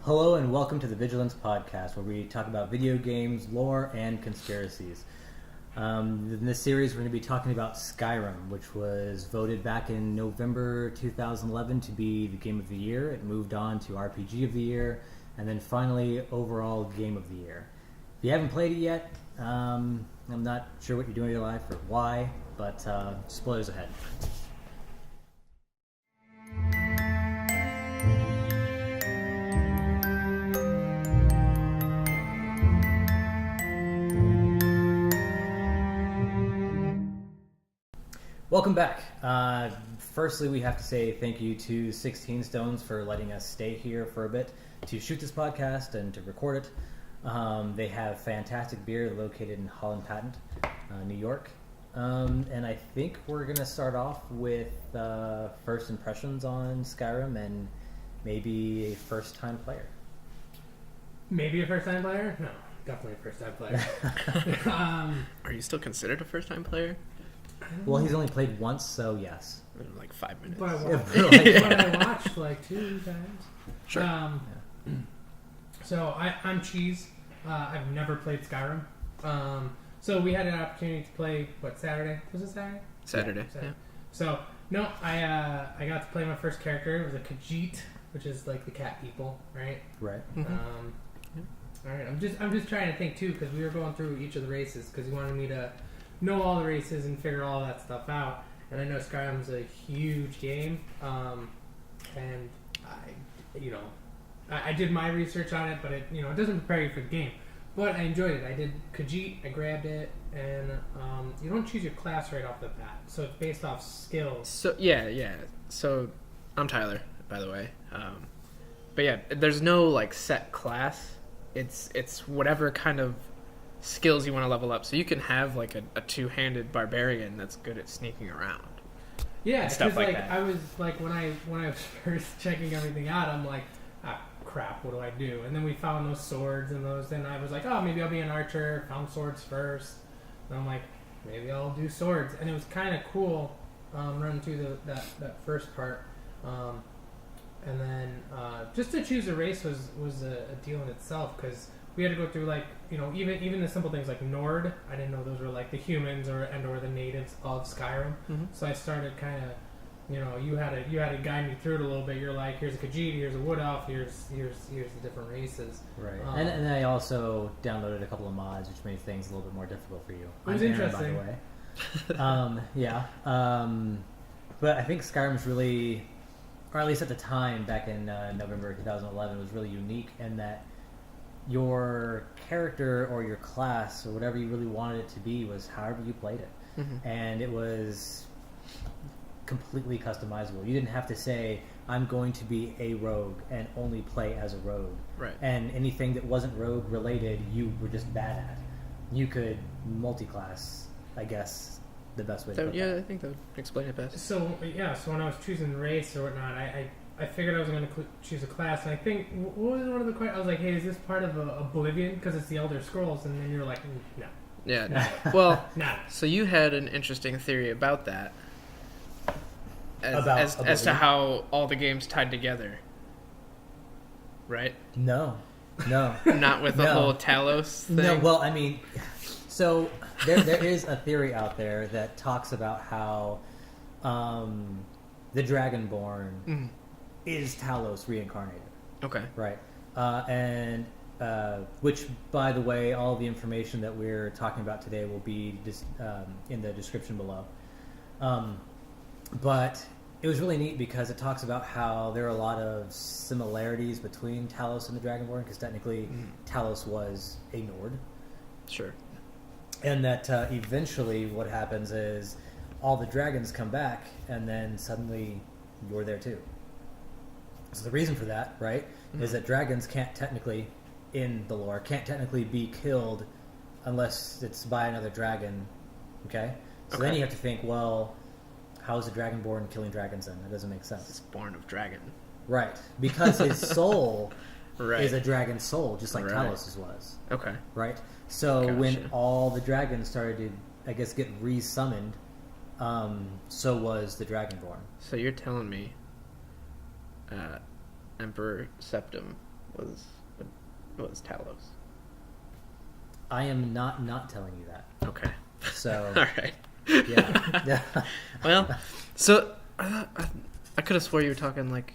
Hello and welcome to the Vigilance podcast, where we talk about video games, lore, and conspiracies. In this series, we're going to be talking about Skyrim, which was voted back in November 2011 to be the Game of the Year. It moved on to RPG of the Year, and then finally, overall Game of the Year. If you haven't played it yet, I'm not sure what you're doing in your life or why, but spoilers ahead. Welcome back. Firstly, we have to say thank you to 16 Stones for letting us stay here for a bit to shoot this podcast and to record it. They have fantastic beer located in Holland Patent, New York. And I think we're going to start off with first impressions on Skyrim and maybe a first-time player. Maybe a first-time player? No, definitely a first-time player. Are you still considered a first-time player? Well, he's only played once, so yes. In like 5 minutes. But I watched like 2 times. Sure. So I'm Cheese. I've never played Skyrim. So we had an opportunity to play, Saturday? Was it Saturday? Saturday. Yeah. So, no, I got to play my first character. It was a Khajiit, which is like the cat people, right? Right. Mm-hmm. All right, I'm just trying to think, too, because we were going through each of the races, because he wanted me to know all the races and figure all that stuff out. And I know Skyrim's a huge game, and I did my research on it, but it doesn't prepare you for the game. But I enjoyed it. I did Khajiit, I grabbed it, and you don't choose your class right off the bat, so it's based off skills. So yeah. So I'm Tyler, by the way. But yeah, there's no like set class. It's whatever kind of skills you want to level up. So you can have like a two-handed barbarian that's good at sneaking around. Yeah, stuff like that. I was like when I was first checking everything out, I'm like, crap, what do I do? And then we found those swords and those, and I was like, oh, maybe I'll be an archer. Found swords first. And I'm like, maybe I'll do swords. And it was kind of cool running through that first part. And then just to choose a race was a deal in itself, because we had to go through even the simple things like Nord. I didn't know those were like the humans or the natives of Skyrim. Mm-hmm. So I started kind of, you had to guide me through it a little bit. You're like, here's a Khajiit, here's a Wood Elf, here's the different races. Right. And I also downloaded a couple of mods, which made things a little bit more difficult for you. It was interesting. By the way. Yeah. But I think Skyrim's really, or at least at the time, back in November 2011, was really unique in that your character or your class or whatever you really wanted it to be was however you played it. Mm-hmm. And it was completely customizable. You didn't have to say, I'm going to be a rogue and only play as a rogue. Right. And anything that wasn't rogue related, you were just bad at. You could multi-class, I guess, the best way to put that. Yeah, I think that would explain it best. So when I was choosing race or whatnot, I figured I was going to choose a class, and I think, what was one of the questions? I was like, hey, is this part of Oblivion? Because it's the Elder Scrolls, and then you're like, no. Yeah. Well, no. So you had an interesting theory about that. As to how all the games tied together. Right? No. Not with the whole Talos thing? No, well, I mean, so there is a theory out there that talks about how the Dragonborn is Talos reincarnated. Okay. Right. And which, by the way, all the information that we're talking about today will be in the description below. But it was really neat because it talks about how there are a lot of similarities between Talos and the Dragonborn, because technically Talos was a Nord. Sure. And that eventually what happens is all the dragons come back, and then suddenly you're there too. So the reason for that, right, is that dragons can't technically, in the lore, can't technically be killed unless it's by another dragon, okay? So then you have to think, well, how is a Dragonborn killing dragons then? That doesn't make sense. It's born of dragon. Right. Because his soul right. is a dragon soul, just like right. Talos' was. Okay. Right? So Gotcha. when all the dragons started to, I guess, get re-summoned, so was the Dragonborn. So you're telling me Emperor Septim was Talos. I am not telling you that. Okay. So All right. yeah. Well, so I could have swore you were talking like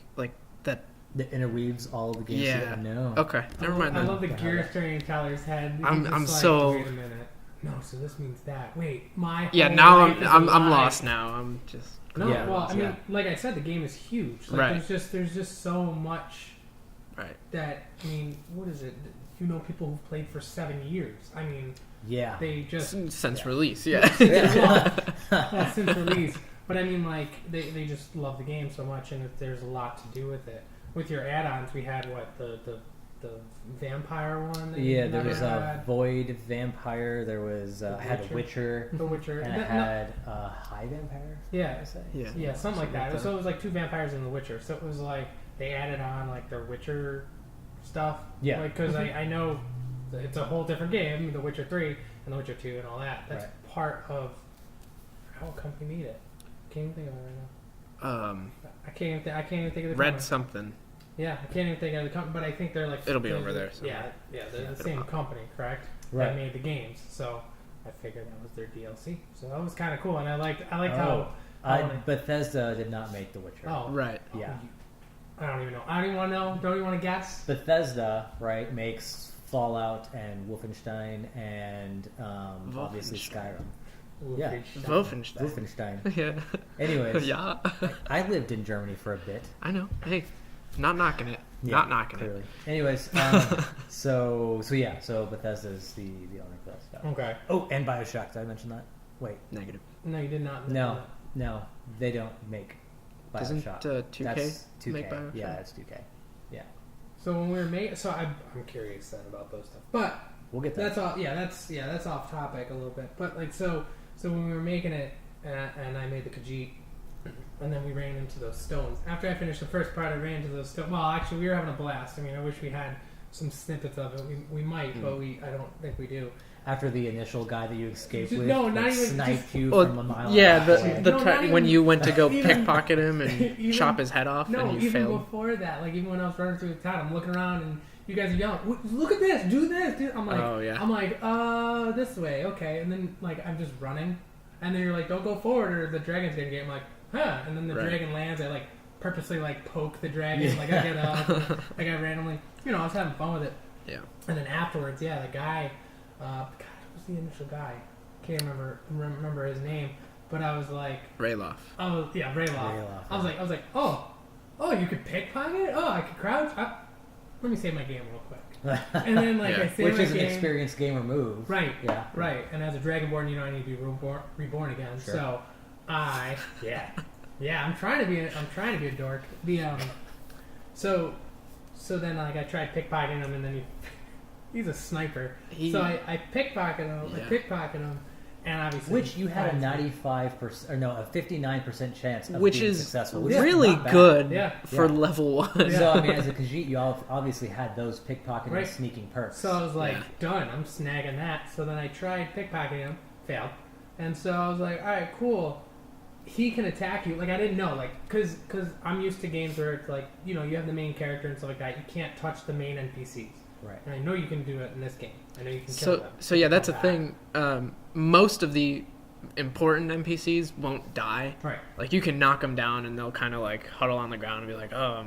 that. That interweaves all of the games. Yeah. No. Okay. Never mind. I Then. love the gears turning Tyler's head. He's I'm just so- Wait a minute. No, so this means that. Wait, my. Yeah. whole Now life is a I'm lie. lost. Now I'm just. No, Yeah, well, I mean, yeah. like I said, the game is huge. Like, Right. There's just so much Right. that. I mean, what is it? You know, people who've played for 7 years. I mean, Yeah. they just Since Yeah. release, yeah. well, since release. But I mean, like they just love the game so much, and there's a lot to do with it. With your add-ons, we had what the vampire one. That Yeah, you there never was a had. Void Vampire. There was I had a Witcher, The Witcher. and I That- had a High Vampire. Yeah. I say. Yeah. Yeah, something like that. So it was like 2 vampires in The Witcher. So it was like they added on like their Witcher stuff. Yeah. Like because I know that it's a whole different game, The Witcher 3 and The Witcher 2 and all that. That's Right. part of how a company made it. Can't even think of it right now. I can't even think of the Red company. something. Yeah, I can't even think of the company, but I think they're like It'll be they're- over there Yeah, somewhere. yeah, they're the It'll same pop. company, correct? Right. That made the games. So I figured that was their DLC. So that was kind of cool, and I liked Oh, how. Bethesda did not make The Witcher. Oh, Right. Yeah. I don't even know. I don't even want to know. Don't even want to guess. Bethesda, right, makes Fallout and Wolfenstein and obviously Skyrim. Yeah. Wolfenstein. Wolfenstein. Yeah. Anyways, Yeah. I lived in Germany for a bit. I know. Hey, not knocking it. Yeah, Not knocking clearly. it. Anyways, so Bethesda's the owner for that stuff. Okay. Oh, and BioShock. Did I mention that? Wait, Negative. No, you did not. no, they don't make BioShock. Doesn't 2K That's 2K. make BioShock? Yeah, it's 2K. Yeah, So when we were making, so I'm curious then about those stuff, but we'll get there. that's all. Yeah, that's off topic a little bit. But like so when we were making it, and I made the Khajiit, and then we ran into those stones. After I finished the first part, I ran into those stones. Well, actually, we were having a blast. I mean, I wish we had some snippets of it. We might, but I don't think we do. After the initial guy that you escaped with, No, not like, even- sniped just- you Well, from a mile. yeah, away. the No, tra- not even- when you went to go even- pickpocket him and even- chop his head off No, and you even failed. before that, like even when I was running through the town, I'm looking around and you guys are yelling, "Look at this! Do this!" Do I'm like, Oh, yeah. I'm like, this way, okay. And then like I'm just running, and then you're like, "Don't go forward, or the dragon's gonna get." I'm like, "Huh?" And then the Right. dragon lands. I like purposely like poke the dragon, like I get up, like I randomly, I was having fun with it. Yeah. And then afterwards, yeah, the guy, God, what was the initial guy? Can't remember his name, but I was like, Rayloff. oh yeah, Rayloff. Rayloff, I was like, oh, you could pickpocket? Oh, I could crouch. Let me save my game real quick. And then like Yeah. I saved Which my is an game. experienced gamer move. Right. Yeah. Right. And as a Dragonborn, I need to be reborn again. Sure. So I'm trying to be a dork. So then like I tried pickpocketing him, and then he's a sniper. So I pickpocket him. Yeah. I pickpocket him, and obviously Which you had a finds me. 95% or no, a 59% chance of Which being is successful. really not bad. good Yeah. for Yeah. level 1. So I mean, as a Khajiit, you obviously had those pickpocketing Right. and sneaking perks. So I was like, Yeah. done. I'm snagging that. So then I tried pickpocketing him, failed, and so I was like, all right, cool. He can attack you. Like I didn't know, like, cause I'm used to games where it's like, you have the main character and stuff like that. You can't touch the main NPCs. Right. And I know you can do it in this game. I know you can kill So them. so yeah, that's a Come back. thing. Most of the important NPCs won't die. Right. Like you can knock them down and they'll kind of like huddle on the ground and be like, "Oh,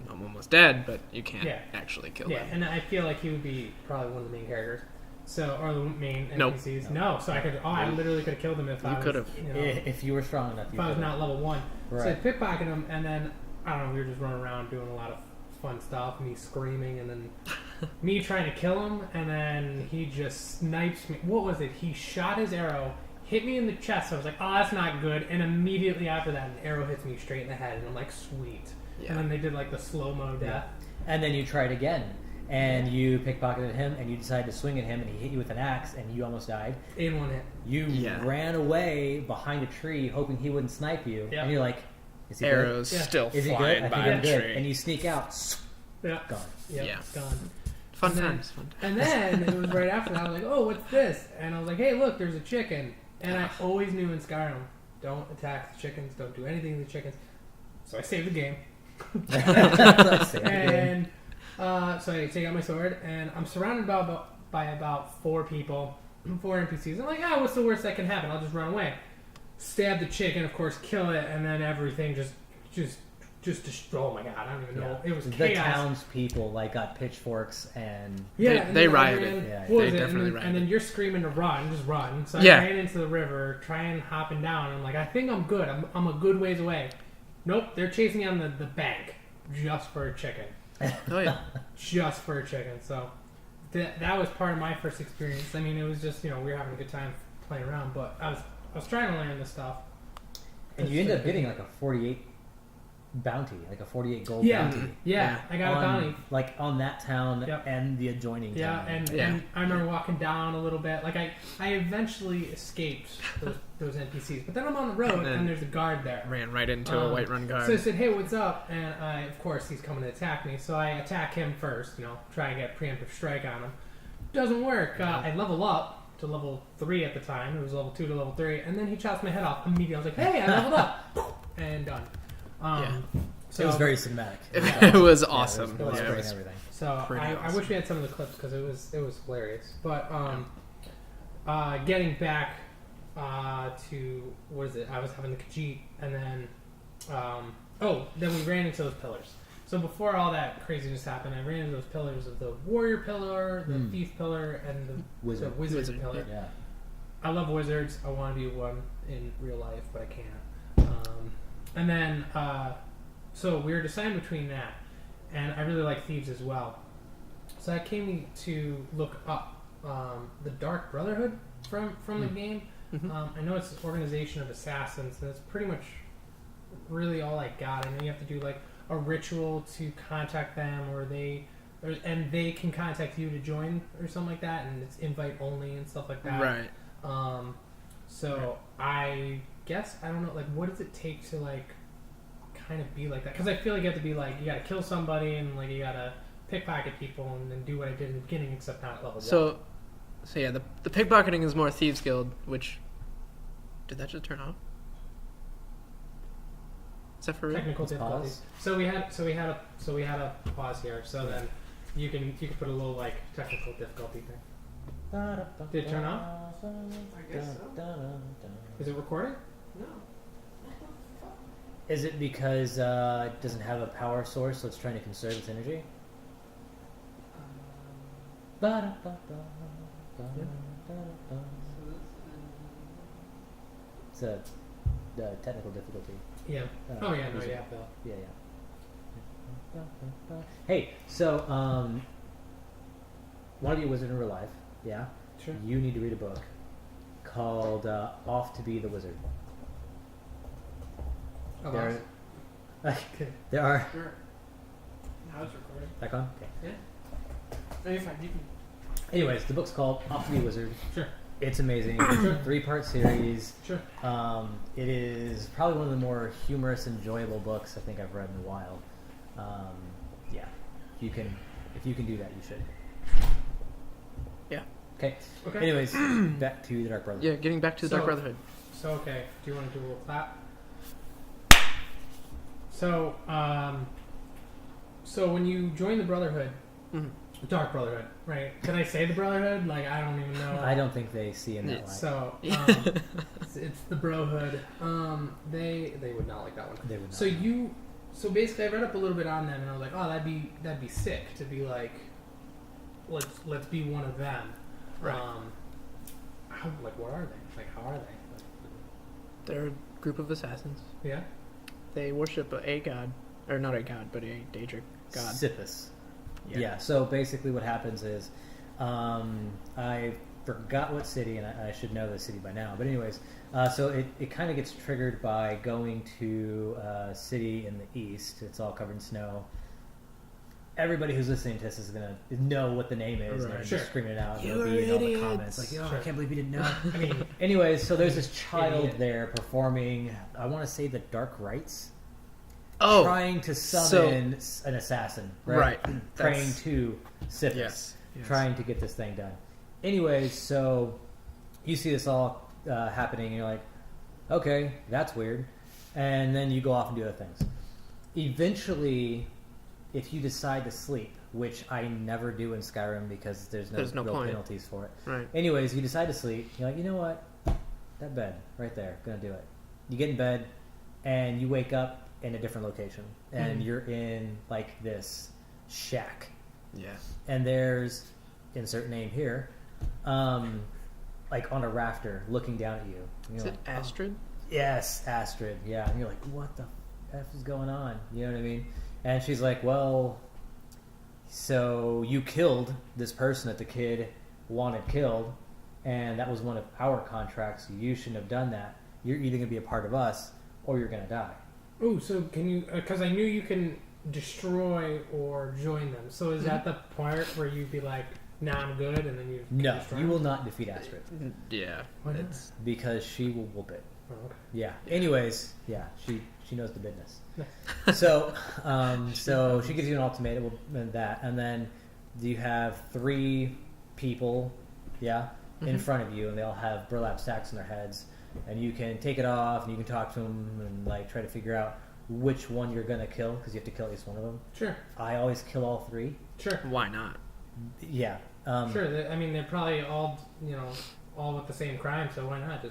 I'm almost dead," but you can't Yeah. actually kill Yeah, them. and I feel like he would be probably one of the main characters. So, or the main Nope. NPCs. No, so I could. Oh, I literally could have killed him if You I was. could've. If you were strong enough, you if I was could. not level 1. So I Right. pickpocketed him, and then, I don't know, we were just running around doing a lot of fun stuff, me screaming, and then me trying to kill him, and then he just snipes me. What was it? He shot his arrow, hit me in the chest, so I was like, oh, that's not good, and immediately after that, an arrow hits me straight in the head, and I'm like, sweet. Yeah. And then they did like the slow-mo death. And then you tried again, and you pickpocketed him, and you decided to swing at him, and he hit you with an axe, and you almost died. In one hit. You Yeah. ran away behind a tree, hoping he wouldn't snipe you, Yeah. and you're like, "Is he Arrows Yeah. still good? Is he good? flying I by think I'm the good." tree. And you sneak out, Yeah. gone. Yep, Yeah. gone. Fun And then- times. Fun times. And then it was right after that. I was like, "Oh, what's this?" And I was like, "Hey, look, there's a chicken." And I always knew in Skyrim, don't attack the chickens, don't do anything to the chickens. So I saved the game. That's like saying, And So I take out my sword, and I'm surrounded by about 4 people, 4 NPCs. I'm like, what's the worst that can happen? I'll just run away. Stab the chick, and of course kill it, and then everything just oh my god, I don't even know. It was the chaos. townspeople got pitchforks and They rioted. They definitely rioted. And then you're screaming to run, just run. So I ran into the river, trying hopping down. I'm like, I think I'm good. I'm a good ways away. Nope, they're chasing me on the bank just for a chicken. Oh yeah. Just for a chicken. So that was part of my first experience. I mean, it was just we were having a good time playing around, but I was trying to learn this stuff. And you end up getting a 48 bounty, a 48 gold Yeah, bounty. yeah, I got a bounty. On that town Yep. and the adjoining town. And I remember walking down a little bit. I eventually escaped those NPCs, but then I'm on the road and there's a guard there. Ran right into a Whiterun guard. So I said, "Hey, what's up?" And of course he's coming to attack me. So I attack him first. Try and get preemptive strike on him. Doesn't work. I level up to level 3 at the time. It was level 2 to level 3, and then he chops my head off immediately. I was like, "Hey, I leveled up!" and done. So it was very cinematic. It was awesome. It was Yeah, great and everything. So Pretty I wish we had some of the clips because it was hilarious. But getting back to what is it? I was having the Khajiit, and then then we ran into those pillars. So before all that craziness happened, I ran into those pillars of the warrior pillar, the thief pillar, and the wizard pillar. Yeah. I love wizards. I want to be one in real life, but I can't. And then, so we were deciding between that, and I really like thieves as well. So that came me to look up the Dark Brotherhood from the game. Mm-hmm. I know it's an organization of assassins, and that's pretty much really all I got. I know you have to do a ritual to contact them, and they can contact you to join or something like that, and it's invite only and stuff like that. Right. So I guess I don't know. What does it take to kind of be like that? Because I feel like you have to be you got to kill somebody and you got to pickpocket people and then do what I did in the beginning, except not at level 1. So yeah, the pickpocketing is more Thieves Guild, which did that just turn off? Is that for real? Technical difficulties. So we had a pause here. So then you can put a little technical difficulty thing. Did it turn on? I guess so. Is it recording? No. Is it because it doesn't have a power source, so it's trying to conserve its energy? It's a technical difficulty. Yeah. Bill. Yeah. Hey, so want to be a wizard in real life? Yeah. Sure. You need to read a book called "Off to Be the Wizard." Oh, There, awesome. there are. Sure. Now it's recording. Back on. Okay. Yeah. No, you're fine. You can. Anyways, the book's called "Off to Be a Wizard." Sure. It's amazing. It's a 3-part series. Sure. It is probably one of the more humorous, enjoyable books I think I've read in a while. Yeah, if you can do that, you should. Yeah. Okay. Anyways, back to the Dark Brotherhood. Yeah, getting back to the Dark Brotherhood. So okay, do you want to do a little clap? So so when you join the Brotherhood, Dark Brotherhood, right? Can I say the Brotherhood? I don't even know. I don't think they see in that light. So it's the Brohood. They would not like that one. They would not. So basically, I read up a little bit on them, and I was like, oh, that'd be sick to be let's be one of them. Right. What are they? How are they? They're a group of assassins. Yeah. They worship a god, or not a god, but a Daedric god. Sithis. Yeah. So basically, what happens is, I forgot what city, and I should know the city by now. But anyways, so it kind of gets triggered by going to a city in the east. It's all covered in snow. Everybody who's listening to this is gonna know what the name is, and they're just screaming it out. And it'll be in all the comments I can't believe you didn't know. I mean, anyways, so there's this child there performing. I want to say the dark rites. Oh, Trying to summon an assassin, right? Praying to Sithis, Yes. trying to get this thing done. Anyways, so you see this all happening, and you're like, okay, that's weird. And then you go off and do other things. Eventually, if you decide to sleep, which I never do in Skyrim because there's no real point. penalties for it. Right. Anyways, you decide to sleep. You're like, you know what? That bed right there, gonna do it. You get in bed, and you wake up in a different location, and you're in like this shack, Yeah. and there's insert name here, like on a rafter looking down at you. And Is you're it like, Astrid? Yes, Astrid. Yeah, and you're like, what the f is going on? You know what I mean? And she's like, well, so you killed this person that the kid wanted killed, and that was one of our contracts. You shouldn't have done that. You're either going to be a part of us, or you're going to die. Ooh, so can you? Because I knew you can destroy or join them. So is that the part where you'd be like, "Nah, I'm good," and then you? No, destroy you them? will not defeat Astrid Yeah. Why not? It's because she will whoop it. Oh, okay. Yeah. Anyways, yeah, she knows the business. So so she gives you an ultimatum and that, and then you have 3 people, in front of you, and they all have burlap sacks on their heads, and you can take it off, and you can talk to them, and like try to figure out which one you're gonna kill because you have to kill at least one of them. Sure. I always kill all 3. Sure. Why not? Yeah. Sure. I mean, they're probably all all with the same crime. So why not?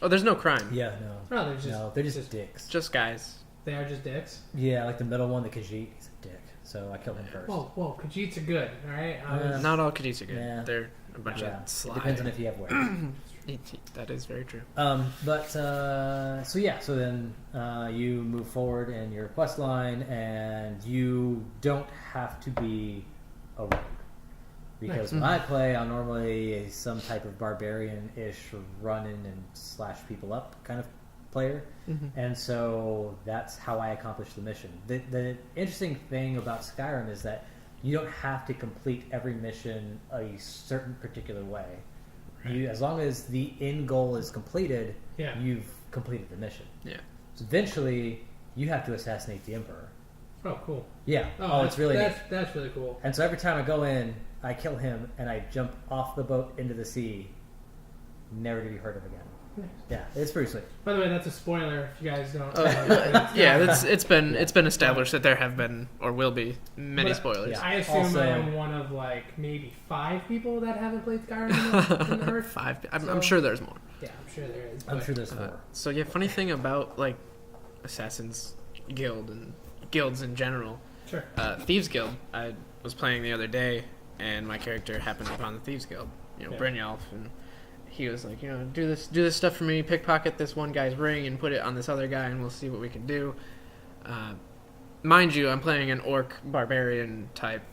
Oh, there's no crime. Yeah. No, they're just No, they're just dicks. Just guys. they are just dicks. Yeah, like the middle one, the Khajiit, he's a dick. So I killed him first. Whoa, Khajiits are good. All right. Not all Khajiits are good. Yeah. They're a bunch Yeah, of it sly. depends on if you have where. That is very true. So then you move forward in your quest line, and you don't have to be a rogue. Because when I play, I'm normally some type of barbarian-ish running and slash people up kind of player. And so that's how I accomplish the mission. The interesting thing about Skyrim is that you don't have to complete every mission a certain particular way. You, as long as the end goal is completed, Yeah. you've completed the mission. Yeah. So eventually, you have to assassinate the Emperor. Oh, cool. Yeah. Oh, it's really neat. that's really cool. And so every time I go in, I kill him, and I jump off the boat into the sea, never to be heard of again. Nice. Yeah, it's pretty sweet. By the way, that's a spoiler if you guys don't. Yeah, it's been established that there have been or will be many But- spoilers. Yeah. I assume Also- I am one of like maybe 5 people that haven't played Skyrim in the Earth. 5. I'm So- sure there's more. Yeah, I'm sure there is. I'm but- sure there's 4. So yeah, funny thing about like Assassin's Guild and guilds in general. Sure. Thieves Guild. I was playing the other day, and my character happened upon the Thieves Guild. Yeah. Brynjolf, and he was like, do this stuff for me. Pickpocket this one guy's ring and put it on this other guy, and we'll see what we can do. Mind you, I'm playing an orc barbarian type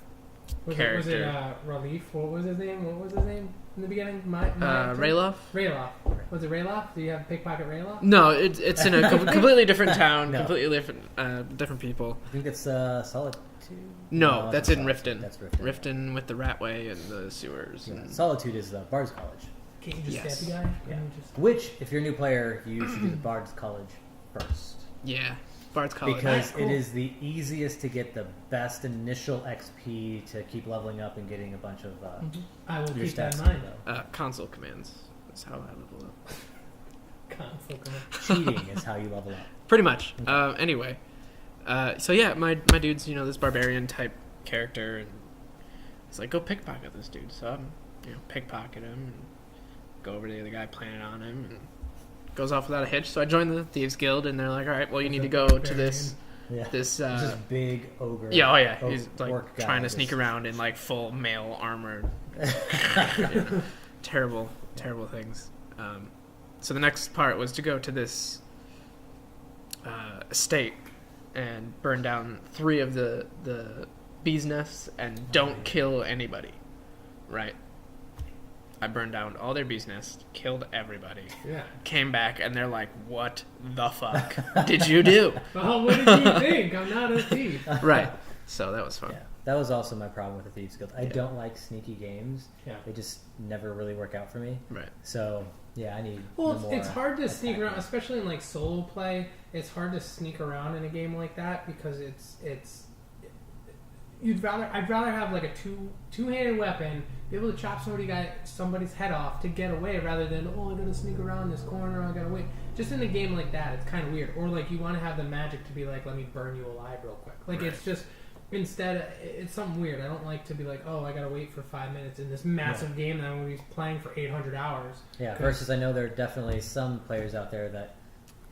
character. Was it Relief? What was his name? In the beginning? Rayloff? Rayloff. Was it Rayloff? Do you have Pickpocket Rayloff? No, it's in a completely different town, No. completely different people. I think it's Solitude. No, that's in Solitude. Riften. That's Riften. Riften with the Ratway and the sewers. Yeah. And Solitude is the Bard's College. Can't you just Yes. stab the guy? Yeah. Can't you just... Which, if you're a new player, you should do the Bard's College first. yeah, Bard's College. Because Cool. it is the easiest to get the best initial XP to keep leveling up and getting a bunch of I will your keep that stats in mind. though. Console commands is how I level up. Console command. Cheating is how you level up. Pretty much. Anyway, so yeah, my dude's this barbarian type character, and it's like, go pickpocket this dude. So I'm pickpocket him and go over to the other guy, planning on him, and goes off without a hitch. So I join the Thieves Guild, and they're like, all right, well, you need to go to this Yeah. this It's this big ogre. yeah, oh yeah, o- he's like orc guy trying to just- sneak around in like full mail armor. Terrible things. So the next part was to go to this estate and burn down 3 of the bees' nests and don't kill anybody. Right. I burned down all their bees' nests, killed everybody, Yeah. came back, and they're like, "What the fuck did you do?" Well, what did you think? I'm not a thief. Right. So that was fun. Yeah, that was also my problem with the Thieves Guild. I don't like sneaky games. Yeah. They just never really work out for me. Right. So yeah, I need. Well, the it's more hard to sneak attack. around, especially in like solo play. It's hard to sneak around in a game like that because it's. I'd rather have like a two-handed weapon, be able to chop somebody's head off to get away, rather than I gotta sneak around this corner, I gotta wait. Just in a game like that, it's kind of weird. Or like you want to have the magic to be like, let me burn you alive real quick. Like Right. it's just instead, it's something weird. I don't like to be like, oh, I gotta wait for 5 minutes in this massive game that I'm gonna be playing for 800 hours. Yeah. Versus, I know there are definitely some players out there that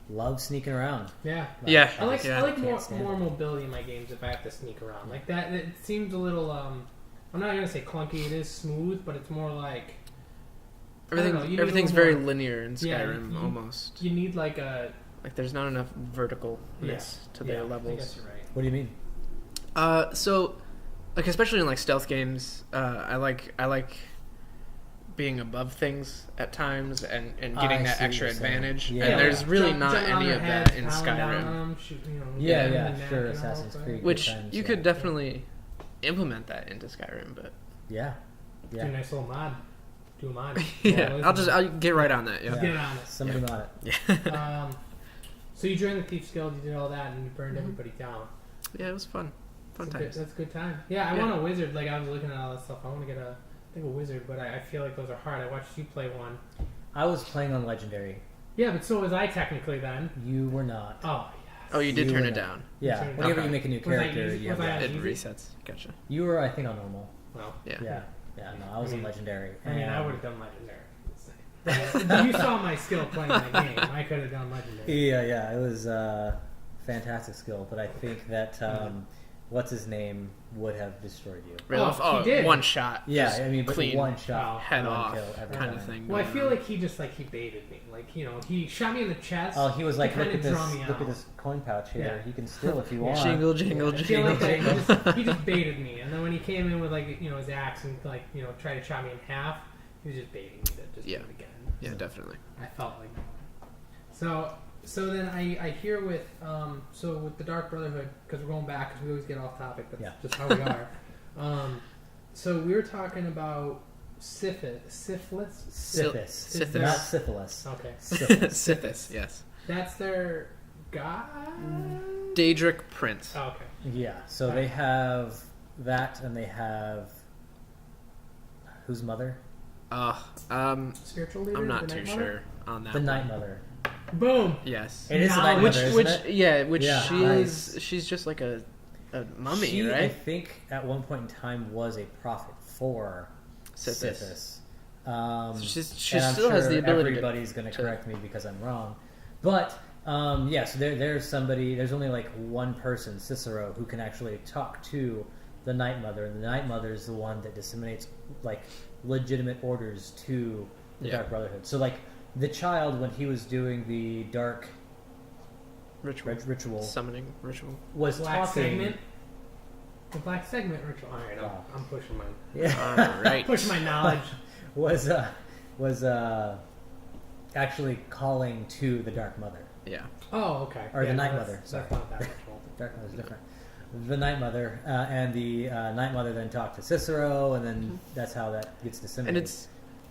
love sneaking around. Yeah. Yeah. I like Can't more stand it. mobility in my games if I have to sneak around like that. It seems a little. I'm not gonna say clunky. It is smooth, but it's more like I don't know, you need a Everything's little very more- linear in Yeah, Skyrim you almost. need like a. Like there's not enough verticalness to their I levels. guess you're right. What do you mean? So, like especially in like stealth games, I like being above things at times and I getting see that what extra you're saying. advantage. Yeah. And there's really Jump- not jumping on any their of heads, that in piling down on Skyrim. them, shoot, Yeah, in the yeah, neck sure. and all Assassin's that. Creed. Which good times, you yeah. could definitely implement that into Skyrim, but Yeah. Do a Yeah. nice little mod. Do a mod. yeah, listen. I'll get right on that. Yeah. Yeah. Get on it. Somebody on it. Yeah. So you joined the Thief's Guild, you did all that, and you burned Mhm. everybody down. Yeah, it was fun. Fun times. That's a good time. Yeah, I Yeah. want a wizard. Like I was looking at all that stuff. I want to get a wizard, but I feel like those are hard. I watched you play one. I was playing on Legendary. Yeah, but so was I technically then. You were not. Oh, Oh, you did You turn were it not. down. Yeah. Okay. Whenever Okay. you make a new Was I character, easy? you have Was I that. It easy? resets. Gotcha. You were, I think, on normal. well. Yeah. Yeah. Yeah. No, I was I mean- on Legendary. I mean, I And- would have done legendary. You saw my skill playing that game. I could have done legendary. Yeah. It was fantastic skill, but I think that what's his name would have destroyed you. Really? Oh, he did. One shot. Yeah, just I mean, but clean one shot, head one off kill every kind time. of thing. Well, I going feel on. like he just he baited me. Like he shot me in the chest. Oh, he was like, to look kinda at this, draw me look at out. this coin pouch here. Yeah. You can steal if you Yeah. want. Jingle, jingle, I feel like jingle. that he just baited me, and then when he came in with his axe and tried to chop me in half, he was just baiting me to just Yeah. do it again. Yeah, So definitely. I felt like that. So then I hear with the Dark Brotherhood, because we're going back because we always get off topic. That's Yeah. just how we are. So we were talking about syphilis. Syphis. Syphis. Not syphilis. Okay, Syphis. Sithis, yes. that's their god. Daedric Prince. Oh, okay. Yeah, so they have that, and they have whose mother? Spiritual leader. I'm not the too Night Mother? sure on that. The one. Night Mother. Boom. Yes. It is the Now- Night Which, Mother, which, isn't it? yeah, which Yeah, she nice. is. She's just like a mummy, She, I right? think, at one point in time, was a prophet for Sithis. Syphis. She and I'm still sure has the ability everybody's going to to- correct me because I'm wrong, but yeah. So there's somebody. There's only like one person, Cicero, who can actually talk to the Night Mother, and the Night Mother is the one that disseminates like legitimate orders to the Yeah. Dark Brotherhood. So like the child, when he was doing the dark ritual, Summoning ritual. was Black talking. segment. The black segment ritual. All right, Wow. I'm pushing my Yeah. All right. pushing my knowledge. was actually calling to the Dark Mother. Yeah. Oh, okay. Or the Night that's- Mother, sorry. That's not that ritual. Dark Mother's different. The Night Mother, and the Night Mother then talked to Cicero, and then that's how that gets disseminated. And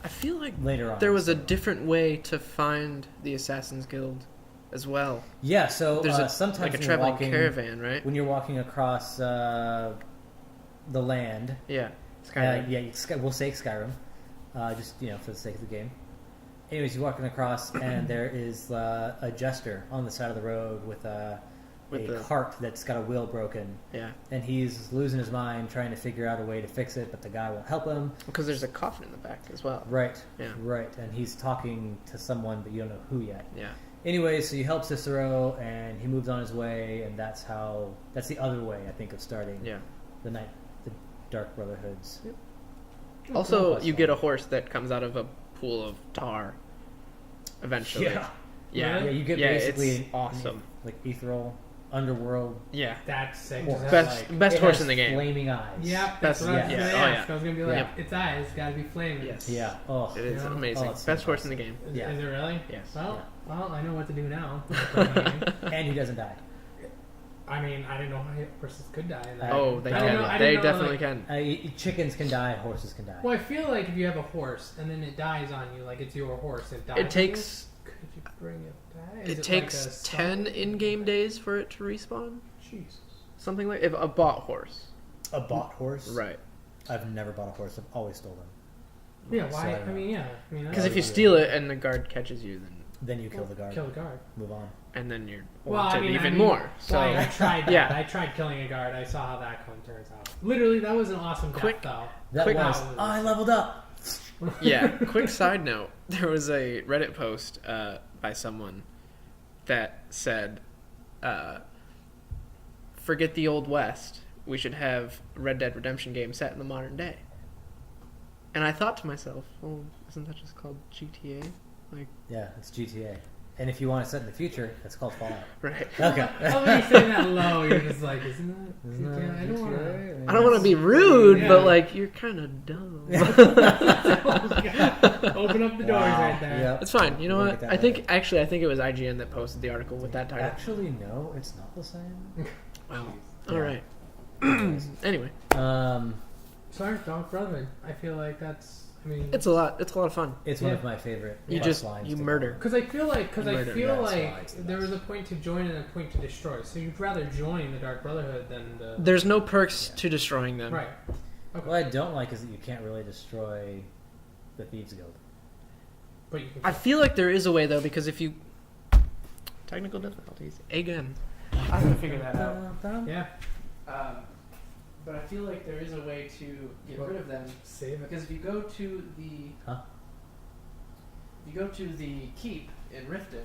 I feel like later on. there was a so. different. different way to find the Assassin's Guild as well. Yeah, so There's sometimes like a when you're traveling walking, caravan, right? when you're walking across the land. Yeah. Skyrim. Yeah, we'll say Skyrim, just for the sake of the game. Anyways, you're walking across, and there is a jester on the side of the road with a cart that's got a wheel broken, Yeah. and he's losing his mind trying to figure out a way to fix it, but the guy won't help him. Because there's a coffin in the back as well. Right. Yeah. Right, and he's talking to someone, but you don't know who yet. Yeah. Anyway, so you help Cicero, and he moves on his way, and that's the other way, I think, of starting Yeah. the Dark Brotherhoods. Also, Cool. you get a horse that comes out of a pool of tar. Eventually. Yeah. Yeah. Yeah, you get Yeah, basically it's awesome. like ethereal underworld. Yeah. That's sick. horse. Is that Best like- best It horse has in the game. Flaming eyes. Yep, that's what I was yeah. gonna Oh, ask. yeah. I was gonna be like, Yeah. its eyes gotta be flaming. Yes. Yeah. Oh. It is Yeah. amazing. Oh, it's Best horse in fantastic. the game. Is, Yeah. is it really? Yes. Well, I know what to do now. And he doesn't die. I mean, I didn't know how horses could die. In that. Oh, they I didn't can. know- I They didn't know, definitely like- can. Chickens can die. Horses can die. Well, I feel like if you have a horse and then it dies on you, like it's your horse, it dies. It on takes you, could you bring it back? Is it like takes a 10 cycle? in-game days for it to respawn. Jesus. Something like if a bought horse. A bought horse. Right. I've never bought a horse. I've always stolen. Yeah. So Why? I don't I mean, know. yeah. I mean, Because that's- if you steal it and the guard catches you, then Then you kill the guard. Kill the guard. Move on. and then you're Well, wanted I mean, even more. So Well, I tried that. Yeah. I tried killing a guard. I saw how that one turns out. Literally, that was an awesome Quick- death, That Quick- was. Wow. Oh, I leveled up. yeah. Quick side note: there was a Reddit post by someone that said, "Forget the old west. We should have a Red Dead Redemption game set in the modern day." And I thought to myself, "Well, isn't that just called GTA?" Like, Yeah, it's GTA. And if you want to set in the future, that's called Fallout. right? Okay. Oh, when you're saying that low, you're just like, isn't that? Isn't that I don't want to. I don't want to be rude, Yeah. but like, you're kind of dumb. Open up the doors right there. Yep. It's fine. You know We'll what? get that I think later. actually, I think it was IGN that posted the article with that title. Actually, no, it's not the same. Wow. Yeah. All right. Anyway, Sorry, Dark Brotherhood. I feel like that's. I mean, it's a lot. It's a lot of fun. It's one Yeah. of my favorite. You quest just lines you to murder. go. because I feel like Murder. That's why it's the there was a best. point to join and a point to destroy. So you'd rather join the Dark Brotherhood than the There's no perks to destroying them. right. Okay. What I don't like is that you can't really destroy the Thieves Guild. But you can. I feel like there is a way though, because if you technical difficulties again, I have to figure that out. Yeah. But I feel like there is a way to get rid of them. Save it. Because if you go to the keep in Riften,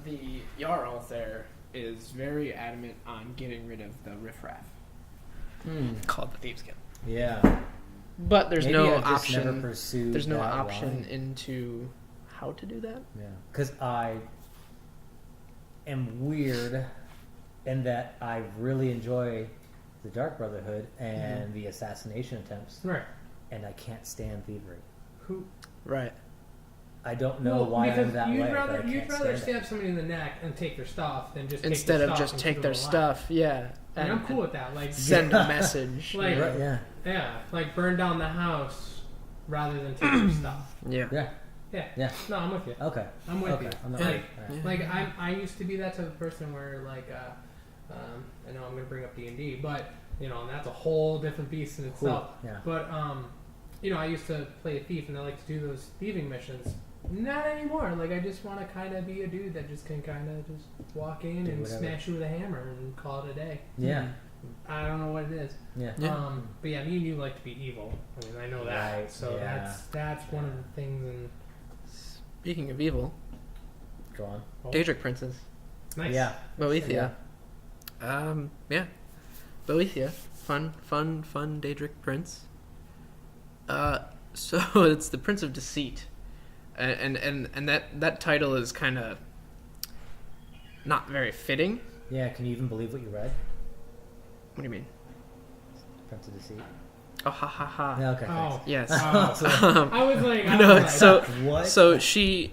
the Jarl there is very adamant on getting rid of the riffraff, called the Thieves Guild. Yeah. But there's Maybe no I just never option. pursued There's no that option line. into how to do that. Yeah, because I am weird in that I really enjoy the Dark Brotherhood and the assassination attempts, Right. and I can't stand thievery. Who? Right. I don't know why because I'm that you'd way. rather but I you'd can't rather stand stab somebody in the neck and take their stuff than just Instead take of their just stuff and take keep their them alive. stuff, yeah. And I'm cool with that. Like Send a message. Like- it. Right, yeah, yeah, like burn down the house rather than take their stuff. Yeah. yeah, Yeah. yeah. No, I'm with you. Okay, I'm with okay. you. I'm not Like, right. All right. Like I used to be that type of person where like I know I'm gonna bring up D&D, but you know, and that's a whole different beast in itself. Cool. Yeah. But you know, I used to play a thief and I like to do those thieving missions. Not anymore. Like I just want to kind of be a dude that just can kind of just walk in Do and whatever. smash you with a hammer and call it a day. Yeah, I don't know what it is. yeah. Yeah. But yeah, me and you like to be evil. I mean, I know that. Right, So yeah. that's one of the things. And Speaking of evil, Go on. Daedric Princes. nice. Oh, Yeah. Boethia. Yeah. Boethia. Fun Daedric Prince. So it's the Prince of Deceit. And that title is kind of not very fitting. Yeah. Can you even believe what you read? What do you mean? Prince of Deceit. Oh, ha ha ha. Yeah, okay. Oh. Thanks. Yes. Oh. I was like, No, I was so What? so she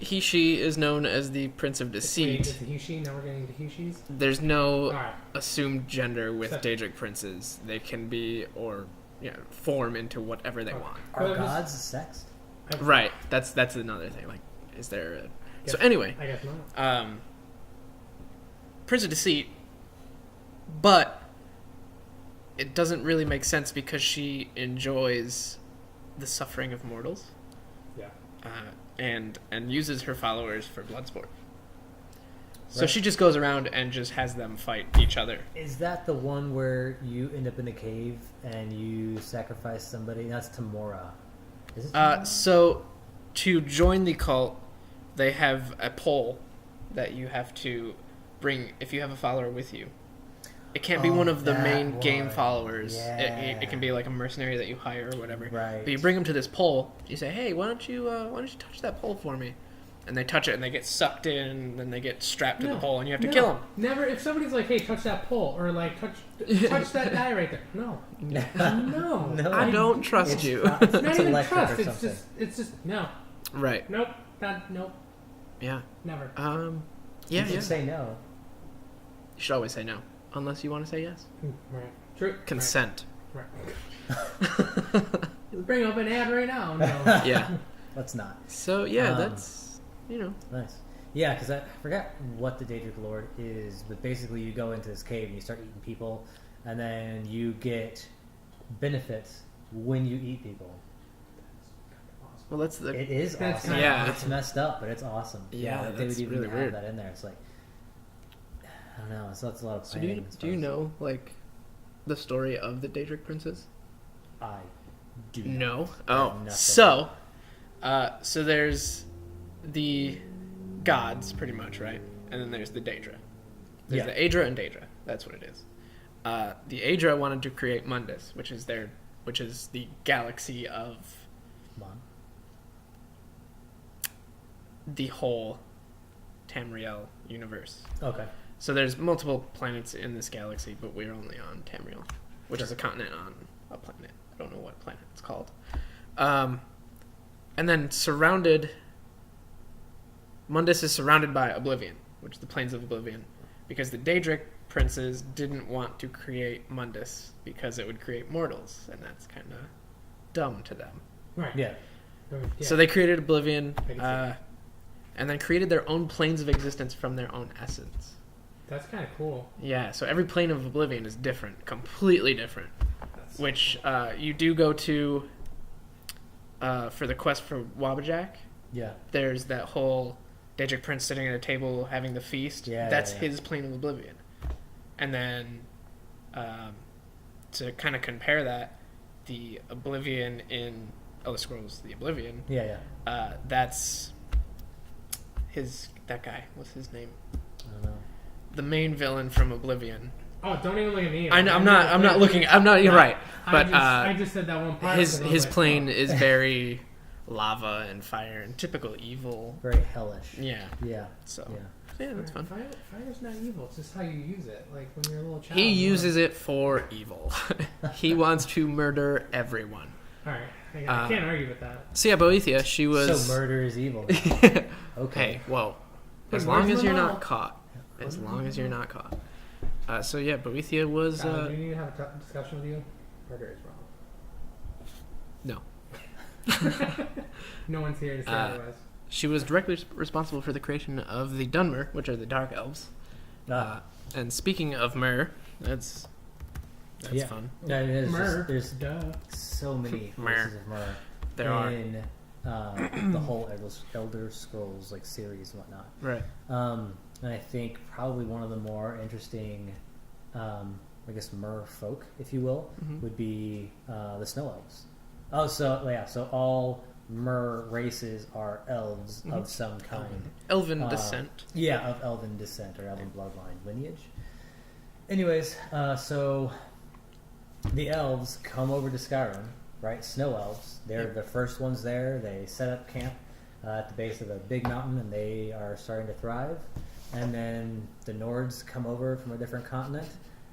is known as the Prince of wait, Deceit. is it he, she? Now we're getting to he, she's? There's no Alright. assumed gender with So- Daedric princes. They can be or form into whatever they Oh. want. Are Well, it was- gods sexed? Right. That's another thing. Like, is there a... Yes. So anyway, I guess not. Prince of Deceit, but it doesn't really make sense because she enjoys the suffering of mortals. Yeah. And uses her followers for blood sport. So Right. she just goes around and just has them fight each other. Is that the one where you end up in a cave and you sacrifice somebody? That's Tamora. Is it Tamora? So to join the cult, they have a poll that you have to bring if you have a follower with you. It can't be Oh, one of the that main game one. followers. Yeah. It can be like a mercenary that you hire or whatever. Right. But you bring them to this pole. You say, "Hey, why don't you touch that pole for me?" And they touch it, and they get sucked in, and then they get strapped to the pole, and you have to kill them. Never. If somebody's like, "Hey, touch that pole," or like, "touch that guy right there," no, no, No. I don't trust It's you. not- It's not even electric trust. or It's something. just no, Right. nope, nope, Yeah. never. Yeah. You should Yeah. say no. You should always say no, unless you want to say yes. Right. True. Consent. Right. You'll bring up an ad right now. No. Yeah. Let's not. So yeah, Um, that's Nice. Yeah, because I forgot what the Daedric Lord is, but basically you go into this cave and you start eating people, and then you get benefits when you eat people. Awesome. Well, that's the It is That's awesome. Yeah. It's messed up, but it's awesome. Yeah, that they that's would even really have weird. that in there. It's like, I don't know. It's a lot of So planning. as do far you as- know like the story of the Daedric princes? I do not. No. I have Oh, nothing. so there's the gods, pretty much, right? And then there's the Daedra. There's Yeah. the Aedra and Daedra. That's what it is. The Aedra wanted to create Mundus, which is the galaxy of Come on. the whole Tamriel universe. Okay. So there's multiple planets in this galaxy, but we're only on Tamriel, which is a continent on a planet. I don't know what planet it's called. And then Mundus is surrounded by Oblivion, which is the plains of Oblivion, because the Daedric princes didn't want to create Mundus because it would create mortals, and that's kind of dumb to them. Right. Yeah. So they created Oblivion, I can see and then created their own planes of existence from their own essence. That's kind of cool. Yeah, so every plane of Oblivion is different, completely different. That's Which you do go to for the quest for Wabajak. Yeah. There's that whole Daedric prince sitting at a table having the feast. Yeah, That's yeah. his plane of Oblivion. And then to kind of compare that, the Oblivion in Elder Scrolls, the Oblivion, Yeah. that's that guy. What's his name? I don't know. The main villain from Oblivion. Oh, don't even look at me. I'm not looking. I'm not. You're right. But I just said that one part. his because I was like, plane oh. is very lava and fire and typical evil. Very hellish. Yeah. Yeah. So Yeah. yeah, that's fun. Fire's not evil. It's just how you use it. Like when you're a little child. He uses it for evil. He wants to murder everyone. All right. I can't argue with that. So yeah, Boethia, she was. So murder is evil. Okay. Hey, whoa! As Hey, long where's as you're the not mouth? caught. As long as you're not caught. So yeah, Boethia was. Tyler, do you need to have a discussion with you? Murder is wrong. No. No one's here to say otherwise. She was directly responsible for the creation of the Dunmer, which are the Dark Elves. And speaking of Myr, that's Yeah. fun. Yeah, it is. Myrrh. There's Duh. so many Myrrh. voices of myrrh There are. in the whole Elder Scrolls like series and whatnot. Right. And I think probably one of the more interesting, I guess, Myrrh folk, if you will, Mhm. would be the Snow Elves. Oh, so yeah, so all Myrrh races are elves Mhm. of some kind. Elven Uh, descent. Yeah, of elven descent or elven bloodline lineage. Anyways, so the elves come over to Skyrim, right? Snow elves. They're Yep. the first ones there. They set up camp at the base of a big mountain, and they are starting to thrive. And then the Nords come over from a different continent,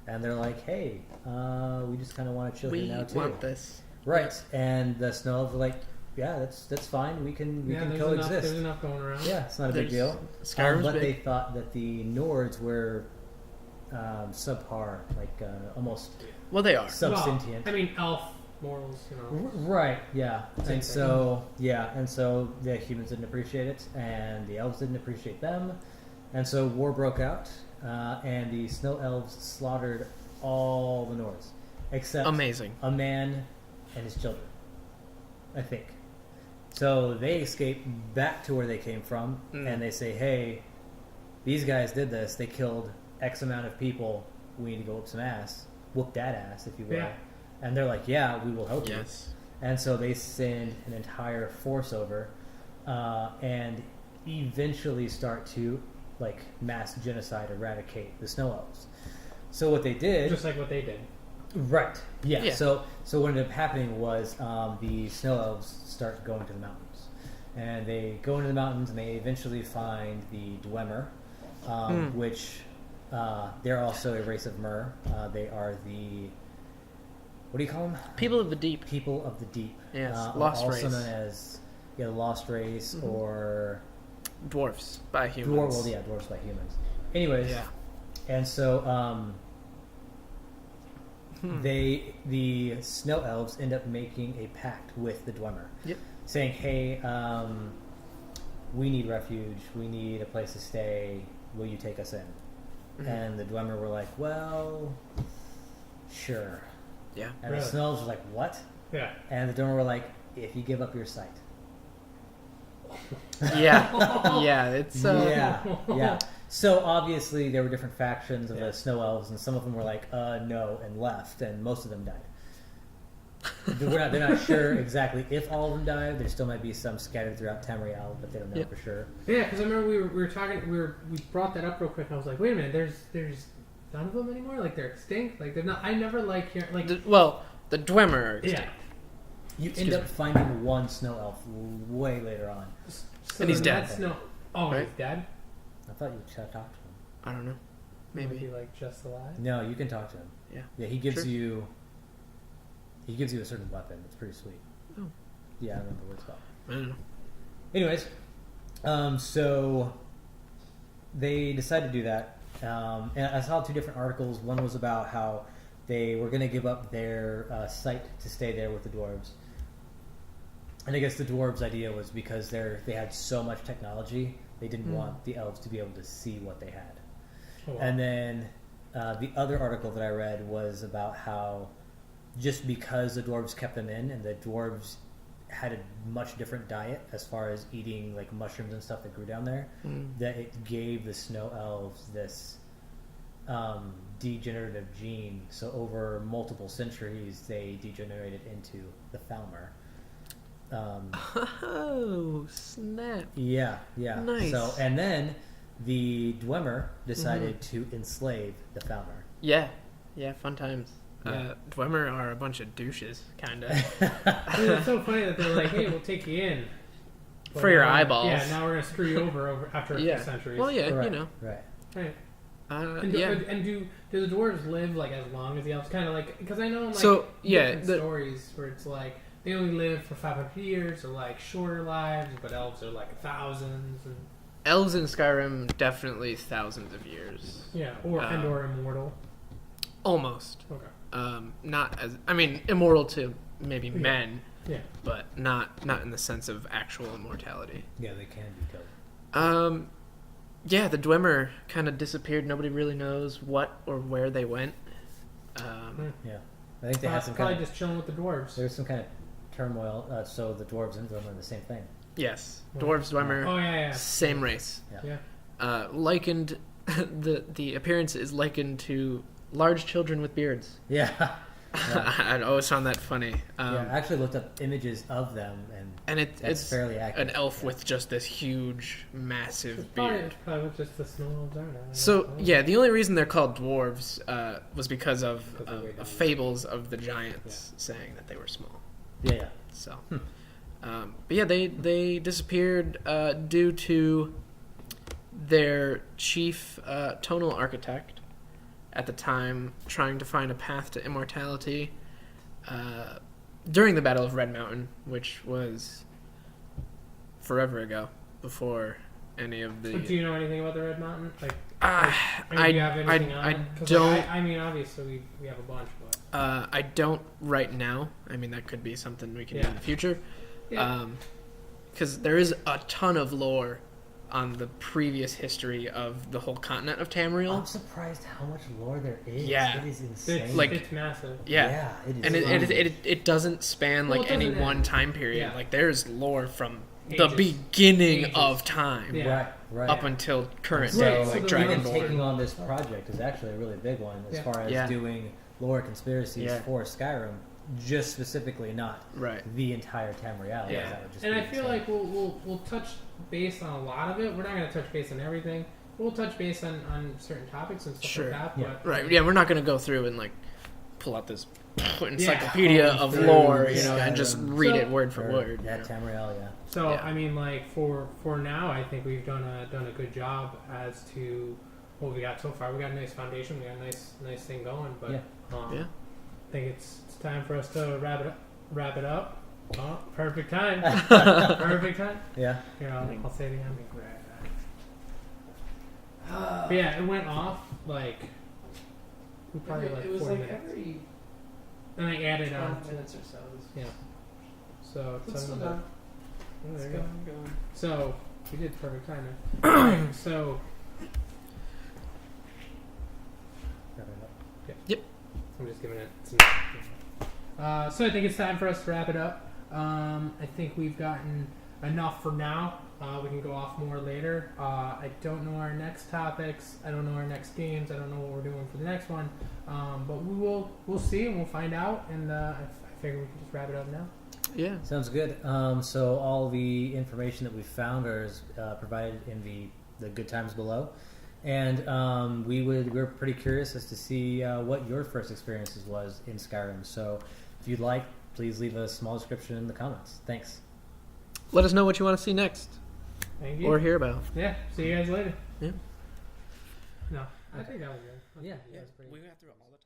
and they're like, "Hey, we just kind of want to chill We here now too." want this. Right? And the Snow elves are like, "Yeah, that's fine. We can coexist." There's enough going around. Yeah, it's not a big deal. Skyrim's But they big. thought that the Nords were subpar, like almost Well, they are. subsentient. Well, I mean, elf morals, Right, yeah. Same And thing. so, the humans didn't appreciate it, and the elves didn't appreciate them. And so war broke out, and the Snow Elves slaughtered all the Nords, except Amazing. a man and his children, I think. So they escape back to where they came from, and they say, "Hey, these guys did this. They killed X amount of people. We need to go whoop some ass. Whoop that ass, if you will." Yeah. And they're like, "Yeah, we will help you." Yes. And so they send an entire force over, and eventually start to like mass genocide, eradicate the Snow Elves. So what they did, just like what they did. right? Yeah. Yeah. So what ended up happening was the Snow Elves start going to the mountains, and they go into the mountains, and they eventually find the Dwemer, which they're also a race of Myr. They are the, what do you call them? People of the Deep. People of the Deep. Yes, Lost also Race. known as the Lost Race or Dwarfs by humans. dwarves by humans. Anyways, Yeah. and so the Snow Elves end up making a pact with the Dwemer, Yep. saying, "Hey, we need refuge. We need a place to stay. Will you take us in?" And the Dwemer were like, "Well, sure." Yeah. And the Really? Snow Elves were like, "What?" Yeah. And the Dwemer were like, "If you give up your sight." Yeah. It's Yeah. So obviously there were different factions of the snow elves, and some of them were like, no, and left, and most of them died. They're not sure exactly if all of them died. There still might be some scattered throughout Tamriel, but they don't know for sure. Yeah, because I remember we were talking. We brought that up real quick. And I was like, wait a minute. There's none of them anymore. Like they're extinct. Like they're not. I never like hearing like. the Dwemer are extinct. Yeah. You end up finding one snow elf way later on. So And he's then dead. that's no. Oh, Right? he's dead. I thought you should have talked to him. I don't know. Maybe Maybe. he like just alive. No, you can talk to him. Yeah. Yeah, he gives Sure. you. He gives you a certain weapon. It's pretty sweet. Oh. Yeah, I remember what it's called. I don't know. Anyways, so they decided to do that. And I saw 2 different articles. One was about how they were going to give up their site to stay there with the dwarves. And I guess the dwarves' idea was because they had so much technology, they didn't want the elves to be able to see what they had. Oh, wow. And then the other article that I read was about how just because the dwarves kept them in, and the dwarves had a much different diet as far as eating like mushrooms and stuff that grew down there, that it gave the snow elves this degenerative gene. So over multiple centuries, they degenerated into the Falmer. Oh, snap. Yeah. Nice. So and then the Dwemer decided to enslave the Falmer. Yeah, fun times. Yeah. Dwemer are a bunch of douches, kind of. It's so funny that they're like, "Hey, we'll take you in but For your now- eyeballs. Yeah, now we're gonna screw you over after a few centuries. Well, yeah, Right, you know. Right. Right. And Do the dwarves live like as long as the elves? Kind of like because I know in, like So, yeah, different stories where it's like they only live for 500 years or like shorter lives, but elves are like thousands and elves in Skyrim definitely thousands of years. yeah, or immortal. Almost. Okay. Not as immortal to maybe men, Yeah. but not in the sense of actual immortality. Yeah, they can be killed. Yeah, the Dwemer kind of disappeared. Nobody really knows what or where they went. Yeah, I think they had some probably kind of. just chilling with the dwarves. There was some kind of turmoil. So the dwarves and them are the same thing. Yes, dwarves, Dwemer, Oh yeah. same race. Yeah. Likened, the appearance is likened to large children with beards. Yeah. I always found that funny. Yeah, I actually looked up images of them, and It's that's fairly accurate. an elf with just this huge, massive beard. Probably what just the snow elves are now. So yeah, the only reason they're called dwarves was because of fables of the giants saying that they were small. Yeah. So, but yeah, they disappeared due to their chief tonal architect at the time trying to find a path to immortality during the Battle of Red Mountain, which was forever ago, before any of the. Do you know anything about the Red Mountain? Like, I do you have anything on I it? 'Cause, don't. Like, I mean, obviously we have a bunch, but I don't right now. I mean, that could be something we can do in the future. yeah. Because there is a ton of lore on the previous history of the whole continent of Tamriel. I'm surprised how much lore there is. Yeah. It is insane. It's, like- it's massive. Yeah. it is. And it doesn't span Well, like it any doesn't one end. time period. Yeah. Like there's lore from the Ages. beginning Ages. of time Yeah. Right. up until current So, day, Right, so like the- even Dragonborn. taking on this project is actually a really big one as Yeah. far as Yeah. doing lore conspiracies Yeah. for Skyrim, just specifically not Right. the entire Tamriel. Yeah. That would just And be I feel insane. like we'll touch base on a lot of it. We're not going to touch base on everything. We'll touch base on certain topics and stuff Sure. like that. Yeah. But Right. Yeah, we're not going to go through and like pull out this encyclopedia of through lore, Skyrim. and just read So- it word for Or- word. Yeah, you know? Tamriel. Yeah. So Yeah. I mean, like for now, I think we've done a good job as to what we got so far. We got a nice foundation. We got a nice thing going. But Yeah. I think it's time for us to wrap it up. Oh, perfect time. Perfect time. Yeah. Here, I'll say it again. But yeah, it went off like we probably like it was 40 like minutes, every and I added on. 5 minutes or so. Yeah. So It's still something done. Oh, It's there you go. going. So we did perfect timing. Alright, so I'm just giving it some. So I think it's time for us to wrap it up. I think we've gotten enough for now. We can go off more later. I don't know our next topics. I don't know our next games. I don't know what we're doing for the next one. But we'll see and we'll find out. And I figure we can just wrap it up now. Yeah. Sounds good. So all the information that we found is provided in the good times below, and we're pretty curious as to see what your first experiences was in Skyrim. So if you'd like, please leave a small description in the comments. Thanks. Let us know what you want to see next Thank you. or hear about. Yeah. See you guys later. Yeah. No, I think that was good. Yeah. We got through all the